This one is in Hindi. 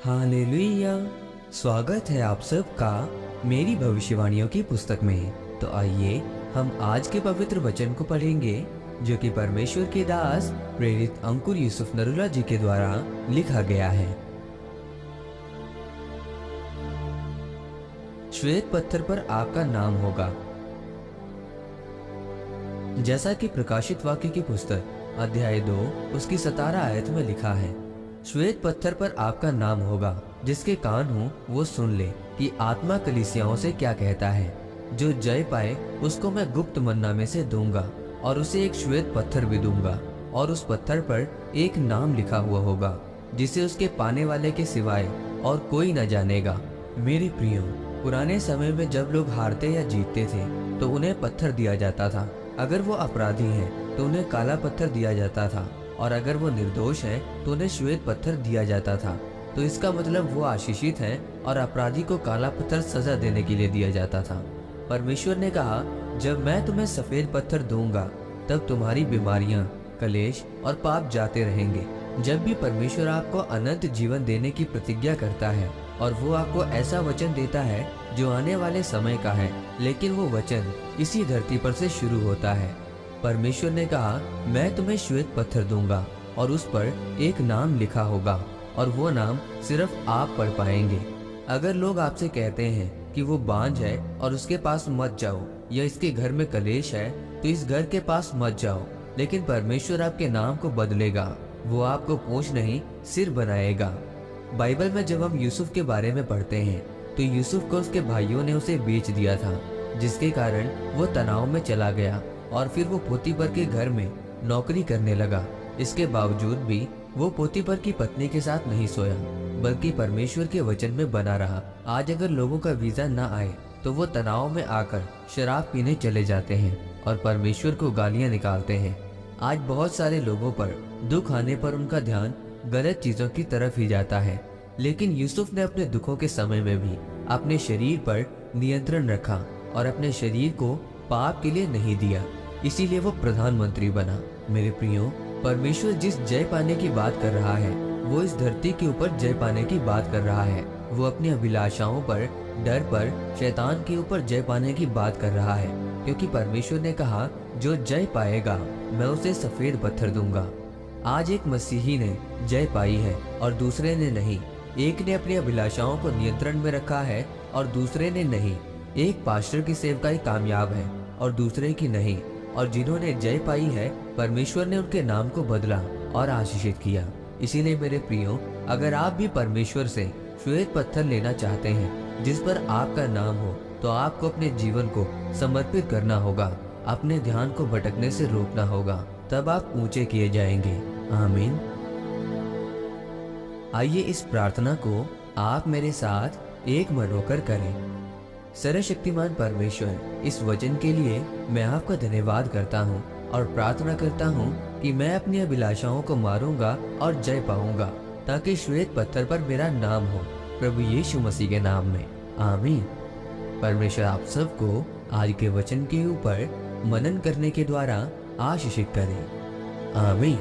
हालेलुया। स्वागत है आप सबका मेरी भविष्यवाणियों की पुस्तक में। तो आइए हम आज के पवित्र वचन को पढ़ेंगे जो कि परमेश्वर के दास प्रेरित अंकुर यूसुफ नरूला जी के द्वारा लिखा गया है। श्वेत पत्थर पर आपका नाम होगा। जैसा कि प्रकाशित वाक्य की पुस्तक अध्याय 2 उसकी 17 आयत में लिखा है, श्वेत पत्थर पर आपका नाम होगा, जिसके कान हो वो सुन ले कि आत्मा कलीसियाओं से क्या कहता है। जो जय पाए उसको मैं गुप्त मन्ना में से दूंगा और उसे एक श्वेत पत्थर भी दूंगा और उस पत्थर पर एक नाम लिखा हुआ होगा जिसे उसके पाने वाले के सिवाय और कोई न जानेगा। मेरे प्रियो, पुराने समय में जब लोग हारते या जीतते थे तो उन्हें पत्थर दिया जाता था। अगर वो अपराधी हैं तो उन्हें काला पत्थर दिया जाता था और अगर वो निर्दोष हैं तो उन्हें श्वेत पत्थर दिया जाता था। तो इसका मतलब वो आशीषित हैं और अपराधी को काला पत्थर सजा देने के लिए दिया जाता था। परमेश्वर ने कहा, जब मैं तुम्हें सफेद पत्थर दूंगा तब तुम्हारी बीमारियां, कलेश और पाप जाते रहेंगे। जब भी परमेश्वर आपको अनंत जीवन देने की प्रतिज्ञा करता है और वो आपको ऐसा वचन देता है जो आने वाले समय का है, लेकिन वो वचन इसी धरती पर से शुरू होता है। परमेश्वर ने कहा, मैं तुम्हें श्वेत पत्थर दूंगा और उस पर एक नाम लिखा होगा और वो नाम सिर्फ आप पढ़ पाएंगे। अगर लोग आपसे कहते हैं कि वो बांझ है और उसके पास मत जाओ, या इसके घर में कलेश है तो इस घर के पास मत जाओ, लेकिन परमेश्वर आपके नाम को बदलेगा। वो आपको पूंछ नहीं सिर बनाएगा। बाइबल में जब हम यूसुफ के बारे में पढ़ते हैं तो यूसुफ को उसके भाइयों ने उसे बेच दिया था, जिसके कारण वो तनाव में चला गया और फिर वो पोतीपर के घर में नौकरी करने लगा। इसके बावजूद भी वो पोतीपर की पत्नी के साथ नहीं सोया, बल्कि परमेश्वर के वचन में बना रहा। आज अगर लोगों का वीजा ना आए तो वो तनाव में आकर शराब पीने चले जाते हैं और परमेश्वर को गालियां निकालते हैं। आज बहुत सारे लोगों पर दुख आने पर उनका ध्यान गलत चीजों की तरफ ही जाता है, लेकिन यूसुफ ने अपने दुखों के समय में भी अपने शरीर पर नियंत्रण रखा और अपने शरीर को पाप के लिए नहीं दिया, इसीलिए वो प्रधानमंत्री बना। मेरे प्रियो, परमेश्वर जिस जय पाने की बात कर रहा है वो इस धरती के ऊपर जय पाने की बात कर रहा है। वो अपनी अभिलाषाओं पर, डर पर, शैतान के ऊपर जय पाने की बात कर रहा है, क्योंकि परमेश्वर ने कहा, जो जय पाएगा मैं उसे सफेद पत्थर दूंगा। आज एक मसीही ने जय पाई है और दूसरे ने नहीं। एक ने अपनी अभिलाषाओं को नियंत्रण में रखा है और दूसरे ने नहीं। एक पास्टर की सेवकाई कामयाब है और दूसरे की नहीं। और जिन्होंने जय पाई है, परमेश्वर ने उनके नाम को बदला और आशीषित किया। इसीलिए मेरे प्रियो, अगर आप भी परमेश्वर से श्वेत पत्थर लेना चाहते हैं जिस पर आपका नाम हो, तो आपको अपने जीवन को समर्पित करना होगा, अपने ध्यान को भटकने से रोकना होगा, तब आप ऊंचे किए जाएंगे। आमीन। आइए इस प्रार्थना को आप मेरे साथ एक मन होकर करें। सर्वशक्तिमान परमेश्वर, इस वचन के लिए मैं आपका धन्यवाद करता हूँ और प्रार्थना करता हूँ कि मैं अपनी अभिलाषाओं को मारूंगा और जय पाऊंगा, ताकि श्वेत पत्थर पर मेरा नाम हो, प्रभु यीशु मसीह के नाम में। आमीन। परमेश्वर आप सबको आज के वचन के ऊपर मनन करने के द्वारा आशीषित करे। आमीन।